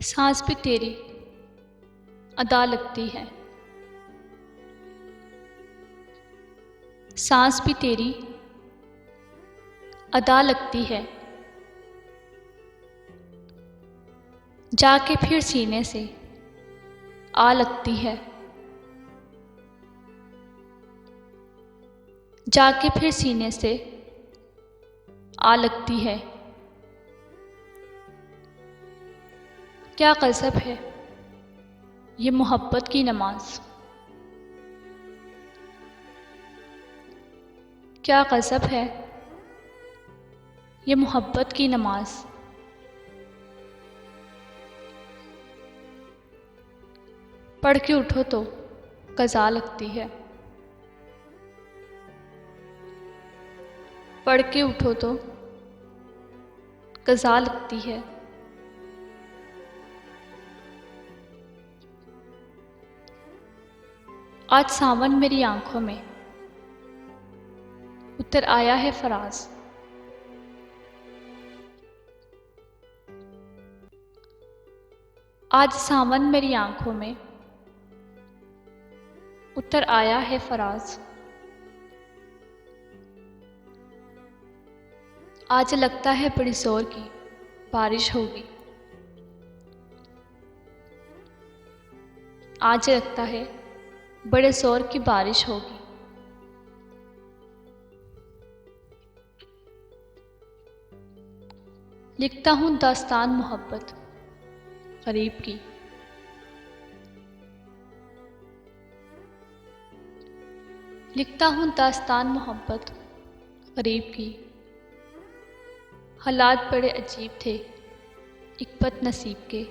सांस भी तेरी अदा लगती है, सांस भी तेरी अदा लगती है। जाके फिर सीने से आ लगती है, जाके फिर सीने से आ लगती है। क्या गज़ब है ये मोहब्बत की नमाज, क्या गज़ब है ये मोहब्बत की नमाज। पढ़ के उठो तो क़ज़ा लगती है, पढ़ के उठो तो क़ज़ा लगती है। आज सावन मेरी आँखों में उतर आया है फराज, आज सावन मेरी आँखों में उतर आया है फराज। आज लगता है बड़ी ज़ोर की बारिश होगी, आज लगता है बड़े ज़ोर की बारिश होगी। लिखता हूँ दास्तान मोहब्बत ग़रीब की, लिखता हूँ दास्तान मोहब्बत ग़रीब की। हालात बड़े अजीब थे एक बदनसीब के,